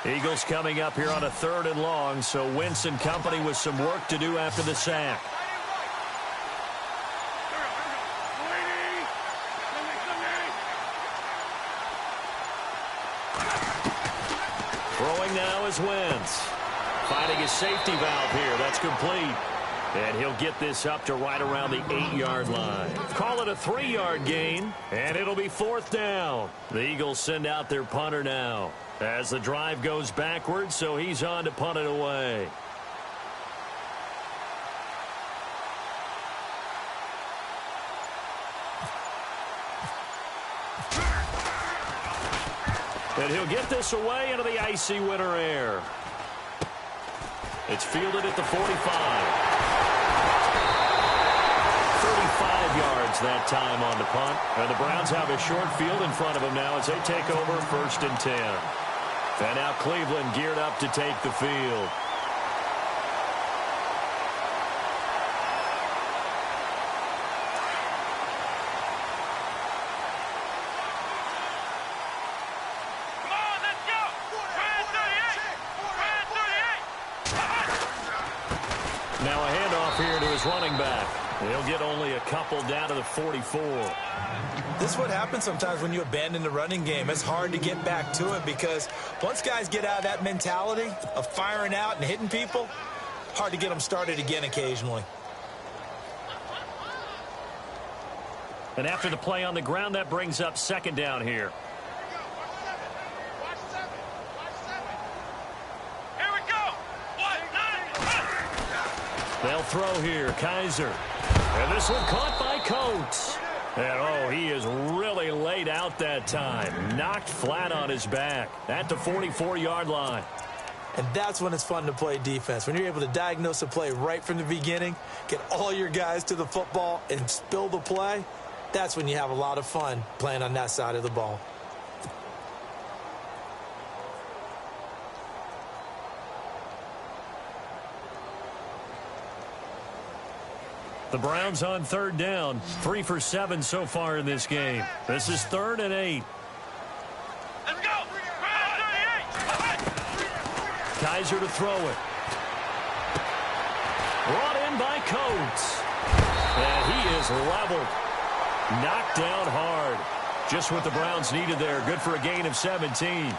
B: Eagles coming up here on a 3rd and long, so Wentz and company with some work to do after the sack. Throwing now is Wentz. Finding his safety valve here. That's complete. And he'll get this up to right around the 8-yard line. Call it a 3-yard gain, and it'll be 4th down. The Eagles send out their punter now as the drive goes backwards, so he's on to punt it away. And he'll get this away into the icy winter air. It's fielded at the 45. 35 yards that time on the punt. And the Browns have a short field in front of them now as they take over 1st and 10. And now Cleveland geared up to take the field.
D: Come on, let's go! Brad 38! Brad 38!
B: Now a handoff here to his running back. He'll get only a couple down to the 44.
C: This is what happens sometimes when you abandon the running game. It's hard to get back to it because once guys get out of that mentality of firing out and hitting people, hard to get them started again occasionally.
B: And after the play on the ground, that brings up 2nd down here.
D: Here we go! 1, 9,
B: They'll throw here. Kaiser. And this one caught by Coates. And, oh, he is really laid out that time. Knocked flat on his back at the 44-yard line.
C: And that's when it's fun to play defense. When you're able to diagnose a play right from the beginning, get all your guys to the football and spill the play, that's when you have a lot of fun playing on that side of the ball.
B: The Browns on 3rd down. 3 for 7 so far in this game. This is 3rd and 8.
D: let's go! Brad 38!
B: Kaiser to throw it. Brought in by Coates. And he is leveled. Knocked down hard. Just what the Browns needed there. Good for a gain of 17.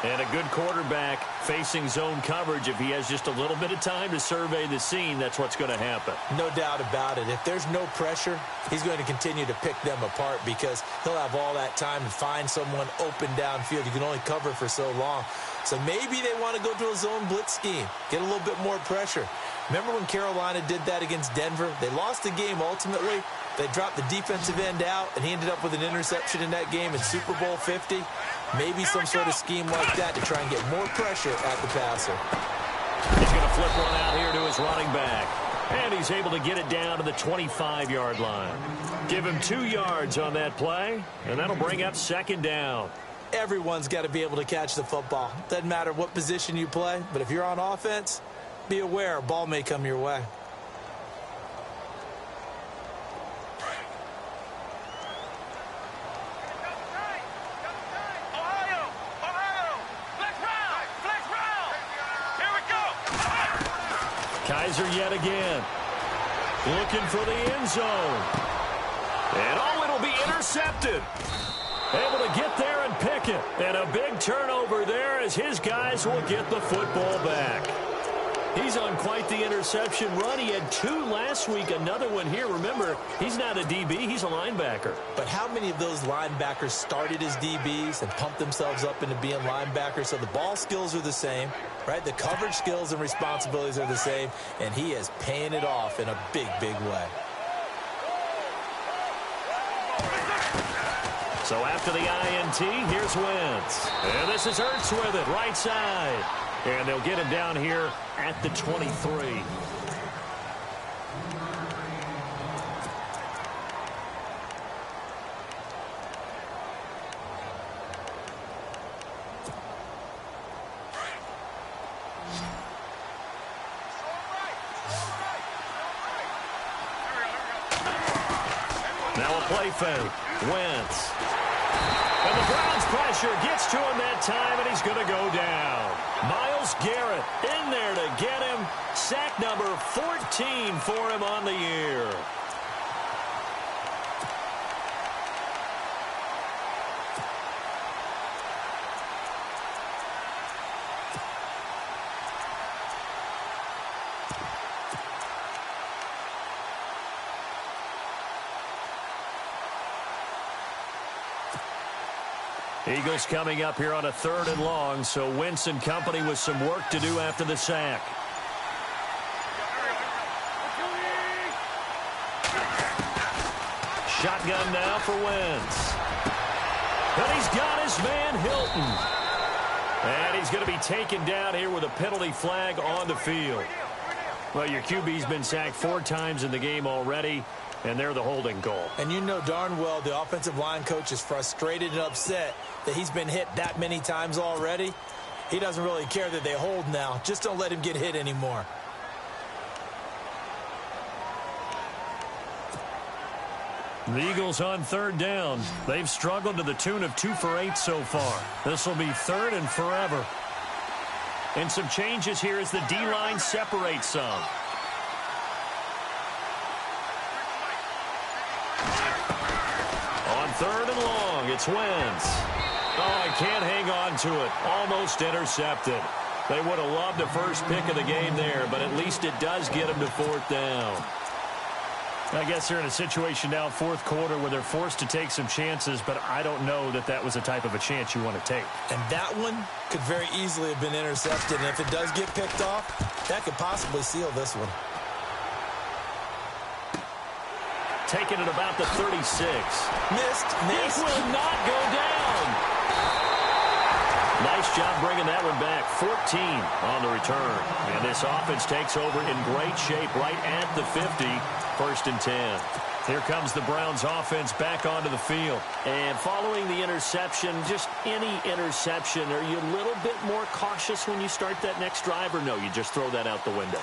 B: And a good quarterback facing zone coverage. If he has just a little bit of time to survey the scene, that's what's going to happen.
C: No doubt about it. If there's no pressure, he's going to continue to pick them apart because he'll have all that time to find someone open downfield. You can only cover for so long. So maybe they want to go to a zone blitz scheme, get a little bit more pressure. Remember when Carolina did that against Denver? They lost the game ultimately. They dropped the defensive end out, and he ended up with an interception in that game in Super Bowl 50. Maybe some sort of scheme like that to try and get more pressure at the passer.
B: He's going to flip one out here to his running back. And he's able to get it down to the 25-yard line. Give him 2 yards on that play, and that'll bring up second down.
C: Everyone's got to be able to catch the football. Doesn't matter what position you play, but if you're on offense, be aware a ball may come your way.
B: Kaiser yet again. Looking for the end zone. And it'll be intercepted. Able to get there and pick it. And a big turnover there as his guys will get the football back. He's on quite the interception run. He had 2 last week, another one here. Remember, he's not a DB, he's a linebacker.
C: But how many of those linebackers started as DBs and pumped themselves up into being linebackers? So the ball skills are the same, right? The coverage skills and responsibilities are the same, and he is paying it off in a big, big way.
B: So after the INT, here's Wentz. And this is Ertz with it, right side. And they'll get him down here at the 23. Now a play fake. Wentz. And the Browns pressure gets to him that time, and he's going to go down. Myles Garrett in there to get him. Sack number 14 for him on the year. Eagles coming up here on a 3rd and long, so Wentz and company with some work to do after the sack. Shotgun now for Wentz. And he's got his man Hilton. And he's going to be taken down here with a penalty flag on the field. Well, your QB's been sacked 4 times in the game already, and they're the holding goal.
C: And you know darn well the offensive line coach is frustrated and upset that he's been hit that many times already. He doesn't really care that they hold now. Just don't let him get hit anymore.
B: The Eagles on 3rd down. They've struggled to the tune of 2 for 8 so far. This will be 3rd and forever. And some changes here as the D-line separates some. On 3rd and long, it's Wentz. Oh, I can't hang on to it. Almost intercepted. They would have loved the first pick of the game there, but at least it does get them to 4th down. I guess they're in a situation now, 4th quarter, where they're forced to take some chances, but I don't know that that was the type of a chance you want to take. And
C: that one could very easily have been intercepted, and if it does get picked off, that could possibly seal this one.
B: Taking it about the 36.
C: Missed.
B: This will not go down. Nice job bringing that one back. 14 on the return. And this offense takes over in great shape right at the 50. 1st and 10. Here comes the Browns offense back onto the field. And following the interception, just any interception, are you a little bit more cautious when you start that next drive, or no, you just throw that out the window?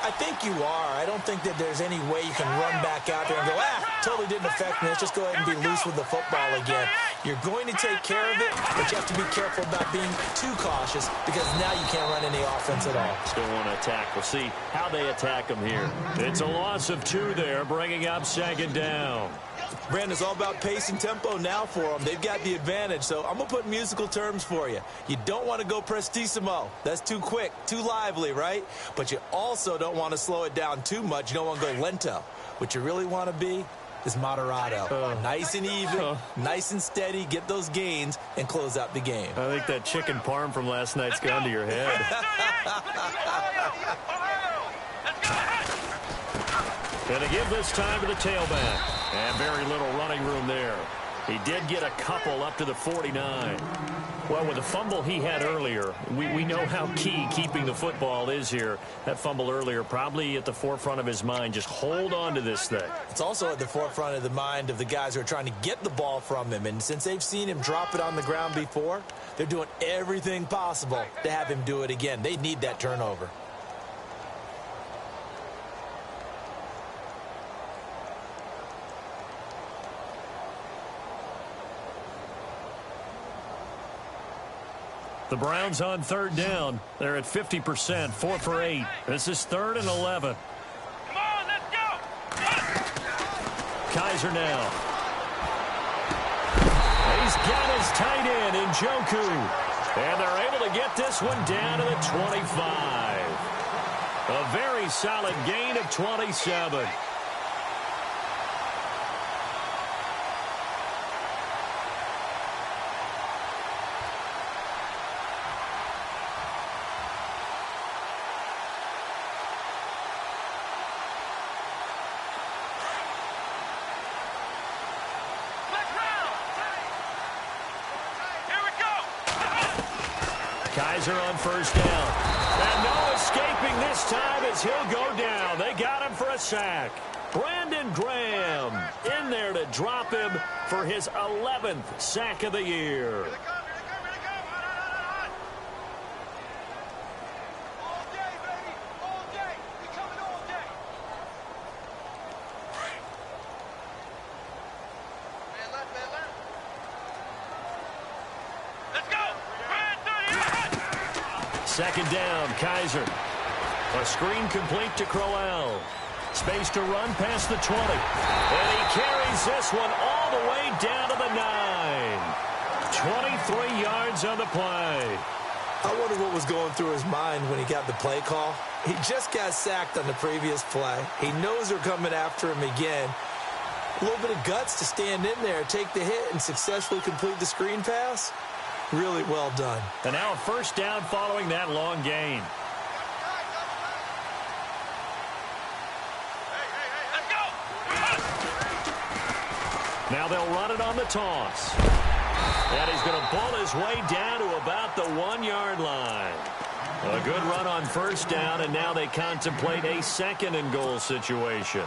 C: I think you are. I don't think that there's any way you can run back out there and go, totally didn't affect me. Let's just go ahead and be loose with the football again. You're going to take care of it, but you have to be careful about being too cautious because now you can't run any offense at all.
B: Still want to attack. We'll see how they attack them here. It's a loss of 2 there, bringing up 2nd down.
C: Brandon, it's all about pace and tempo now for them. They've got the advantage, so I'm going to put musical terms for you. You don't want to go prestissimo. That's too quick, too lively, right? But you also don't want to slow it down too much. You don't want to go lento. What you really want to be is moderato. Nice and even, nice and steady, get those gains, and close out the game.
B: I think that chicken parm from last night's gone to your head.
D: Let's go!
B: And they give this time to the tailback. And very little running room there. He did get a couple up to the 49. Well, with the fumble he had earlier, we know how key keeping the football is here. That fumble earlier probably at the forefront of his mind. Just hold on to this thing.
C: It's also at the forefront of the mind of the guys who are trying to get the ball from him. And since they've seen him drop it on the ground before, they're doing everything possible to have him do it again. They need that turnover.
B: The Browns on third down. They're at 50%, 4 for 8. This is 3rd and 11.
D: Come on, let's go.
B: Kaiser now. He's got his tight end in Njoku. And they're able to get this one down to the 25. A very solid gain of 27. Kaiser on first down. And no escaping this time as he'll go down. They got him for a sack. Brandon Graham in there to drop him for his 11th sack of the year. Second down, Kaiser. A screen complete to Crowell. Space to run past the 20. And he carries this one all the way down to the 9. 23 yards on the play.
C: I wonder what was going through his mind when he got the play call. He just got sacked on the previous play. He knows they're coming after him again. A little bit of guts to stand in there, take the hit, and successfully complete the screen pass. Really well done.
B: And now a first down following that long gain.
D: Let's go.
B: Now they'll run it on the toss. And he's going to pull his way down to about the 1-yard line. A good run on first down, and now they contemplate a 2nd and goal situation.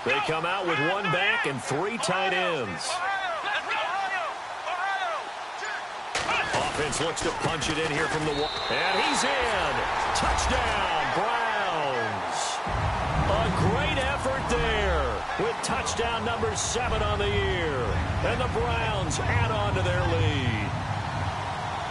B: They come out with 1 back and 3 tight ends. Offense looks to punch it in here from the wall. And he's in. Touchdown, Browns. A great effort there with touchdown number 7 on the year. And the Browns add on to their lead.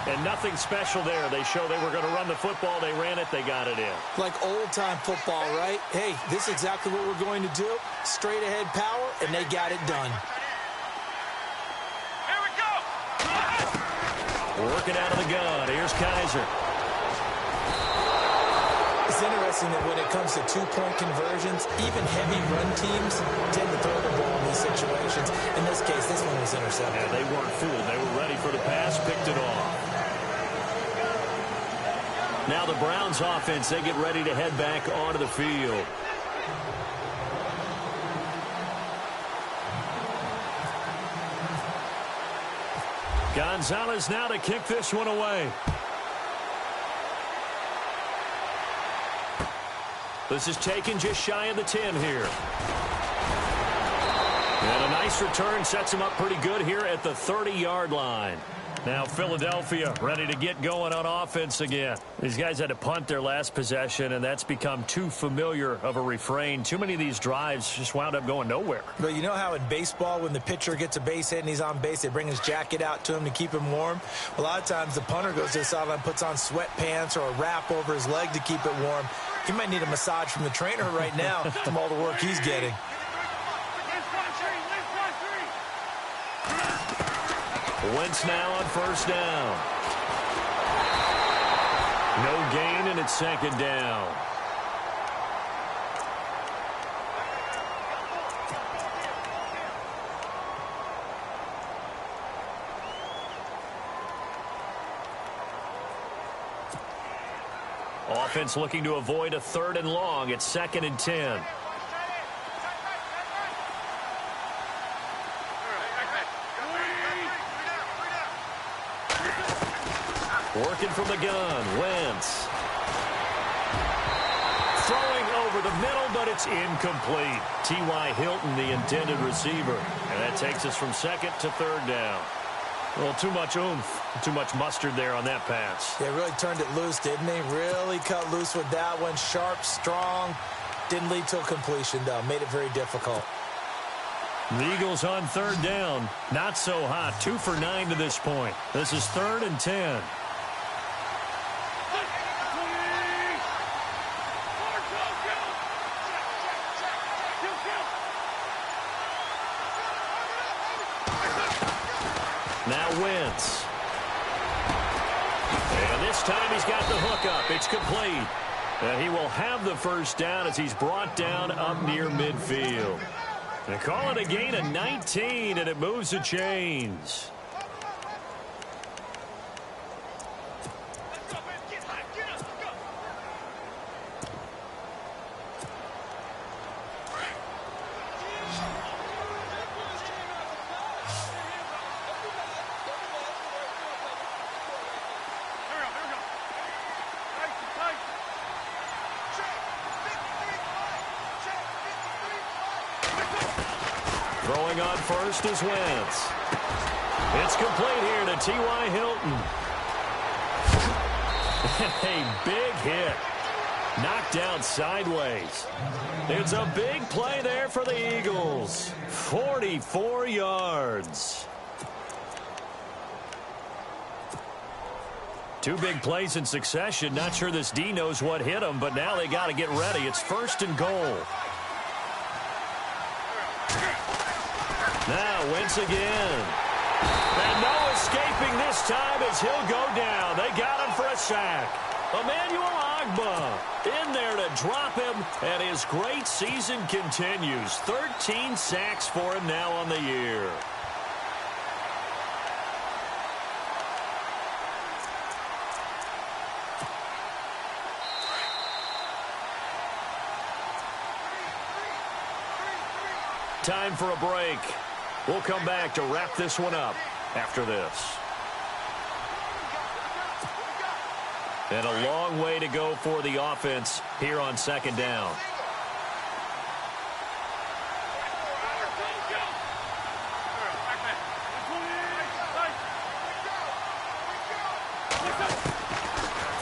B: And nothing special there. They show they were going to run the football. They ran it. They got it in.
C: Like old-time football, right? Hey, this is exactly what we're going to do. Straight ahead power, and they got it done.
D: Here we go.
B: Working out of the gun. Here's Kaiser.
C: It's interesting that when it comes to two-point conversions, even heavy run teams tend to throw the ball in these situations. In this case, this one was intercepted.
B: Yeah, they weren't fooled. They were ready for the pass, picked it off. Now the Browns offense, they get ready to head back onto the field. Gonzalez now to kick this one away. This is taken just shy of the 10 here. And a nice return sets him up pretty good here at the 30-yard line. Now Philadelphia ready to get going on offense again. These guys had to punt their last possession, and that's become too familiar of a refrain. Too many of these drives just wound up going nowhere.
C: But you know how in baseball, when the pitcher gets a base hit and he's on base, they bring his jacket out to him to keep him warm? A lot of times the punter goes to the sideline, puts on sweatpants or a wrap over his leg to keep it warm. He might need a massage from the trainer right now from all the work he's getting.
B: Wentz now on first down. No gain, and it's second down. Offense looking to avoid a 3rd and long. It's 2nd and 10. Working from the gun, Wentz. Throwing over the middle, but it's incomplete. T.Y. Hilton, the intended receiver. And that takes us from 2nd to 3rd down. Well, too much oomph, too much mustard there on that pass.
C: They really turned it loose, didn't they? Really cut loose with that one. Sharp, strong. Didn't lead to a completion, though. Made it very difficult.
B: The Eagles on 3rd down. Not so hot. 2 for 9 to this point. This is 3rd and 10. Now Wentz. And this time he's got the hook up. It's complete. And he will have the 1st down as he's brought down up near midfield. They call it a gain of 19, and it moves the chains. Throwing on first is Wentz. It's complete here to T.Y. Hilton. A big hit. Knocked down sideways. It's a big play there for the Eagles. 44 yards. 2 big plays in succession. Not sure this D knows what hit him, but now they got to get ready. It's 1st and goal. Now Wentz again. And no escaping this time as he'll go down. They got him for a sack. Emmanuel Ogbah in there to drop him, and his great season continues. 13 sacks for him now on the year. Time for a break. We'll come back to wrap this one up after this. And a long way to go for the offense here on 2nd down.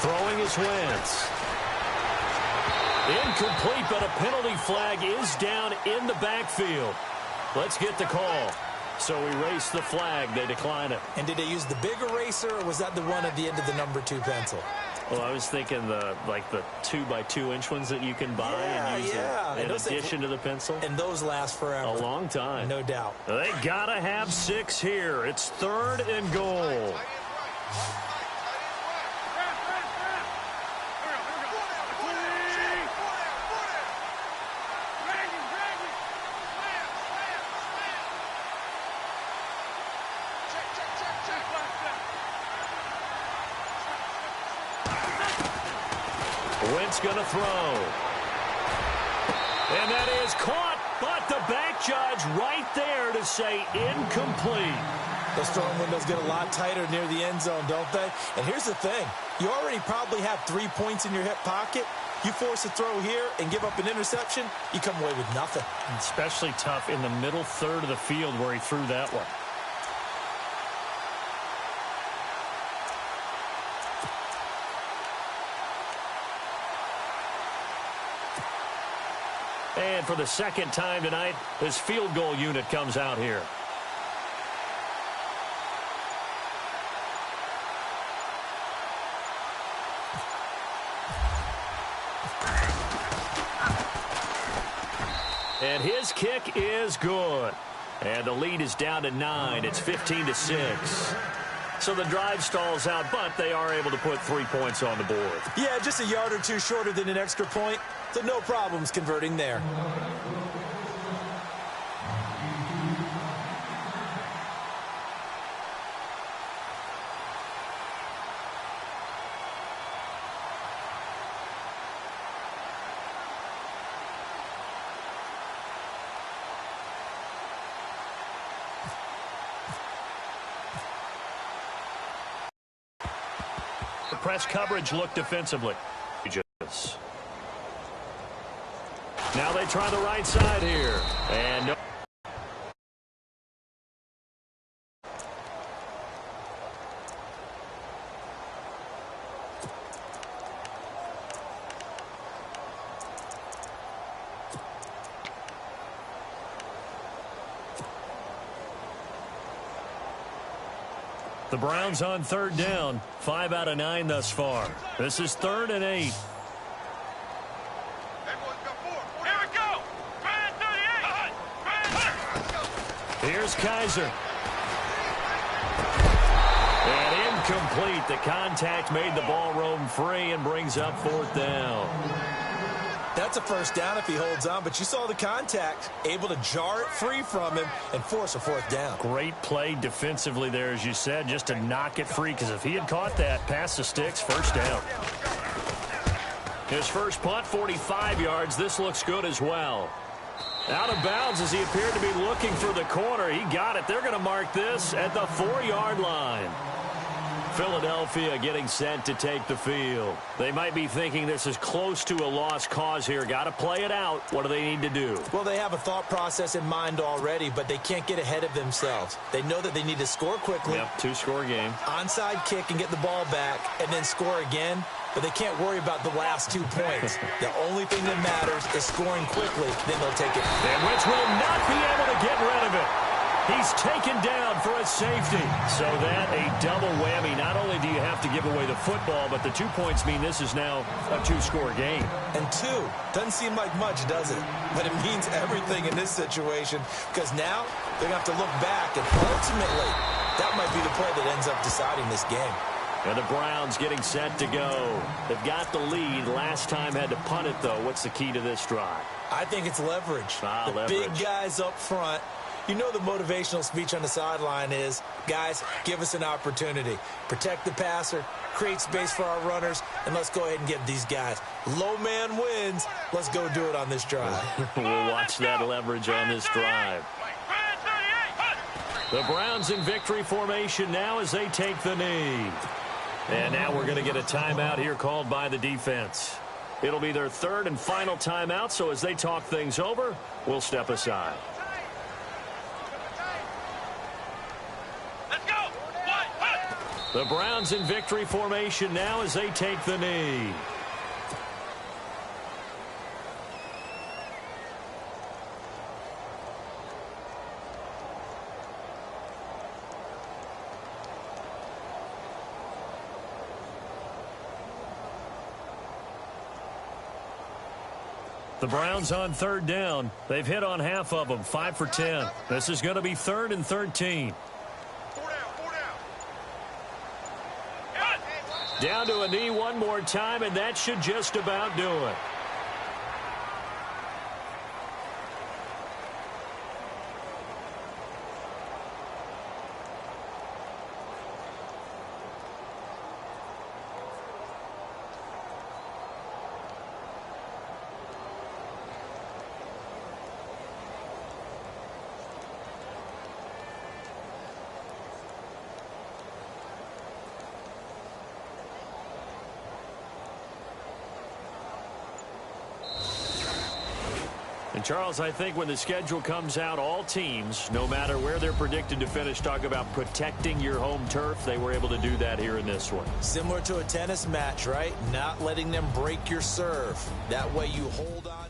B: Throwing is Wentz. Incomplete, but a penalty flag is down in the backfield. Let's get the call. So erase the flag. They decline it.
C: And did they use the big eraser, or was that the one at the end of the number 2 pencil?
B: Well, I was thinking the 2x2-inch ones that you can buy and use in addition to the pencil.
C: And those last forever.
B: A long time.
C: No doubt.
B: They got to have 6 here. It's 3rd and goal. Wentz going to throw. And that is caught, but the back judge right there to say incomplete.
C: Those throwing windows get a lot tighter near the end zone, don't they? And here's the thing. You already probably have 3 points in your hip pocket. You force a throw here and give up an interception, you come away with nothing.
B: Especially tough in the middle 3rd of the field where he threw that one. And for the 2nd time tonight, his field goal unit comes out here. And his kick is good. And the lead is down to 9. It's 15-6. So the drive stalls out, but they are able to put 3 points on the board.
C: Yeah, just a yard or 2 shorter than an extra point. So no problems converting there.
B: press coverage look defensively? Now they try the right side here. And no. The Browns on third down. 5 out of 9 thus far. This is 3rd and 8.
D: Here we go. Man 38.
B: Here's Kaiser. And incomplete. The contact made the ball roam free and brings up 4th down.
C: That's a first down if he holds on, but you saw the contact, able to jar it free from him and force a 4th down.
B: Great play defensively there, as you said, just to knock it free, because if he had caught that, past the sticks, first down. His first punt, 45 yards. This looks good as well. Out of bounds as he appeared to be looking for the corner. He got it. They're going to mark this at the 4-yard line. Philadelphia getting set to take the field. They might be thinking this is close to a lost cause here. Got to play it out. What do they need to do?
C: Well, they have a thought process in mind already, but they can't get ahead of themselves. They know that they need to score quickly.
B: Yep, 2-score game.
C: Onside kick and get the ball back and then score again. But they can't worry about the last 2 points. The only thing that matters is scoring quickly. Then they'll take it.
B: And which will not be able to get rid of it. He's taken down for a safety. So that a double whammy. Not only do you have to give away the football, but the 2 points mean this is now a 2-score game.
C: And 2 doesn't seem like much, does it? But it means everything in this situation, because now they're going to have to look back, and ultimately that might be the play that ends up deciding this game.
B: And the Browns getting set to go. They've got the lead. Last time had to punt it, though. What's the key to this drive?
C: I think it's leverage. The
B: leverage.
C: Big guys up front. You know the motivational speech on the sideline is, guys, give us an opportunity. Protect the passer, create space for our runners, and let's go ahead and get these guys. Low man wins. Let's go do it on this drive.
B: We'll watch that leverage on this drive. The Browns in victory formation now as they take the knee. And now we're going to get a timeout here called by the defense. It'll be their 3rd and final timeout, so as they talk things over, we'll step aside. The Browns in victory formation now as they take the knee. The Browns on 3rd down. They've hit on half of them, 5 for 10. This is going to be 3rd and 13. Down to a knee one more time, and that should just about do it. And Charles, I think when the schedule comes out, all teams, no matter where they're predicted to finish, talk about protecting your home turf. They were able to do that here in this one.
C: Similar to a tennis match, right? Not letting them break your serve. That way you hold on.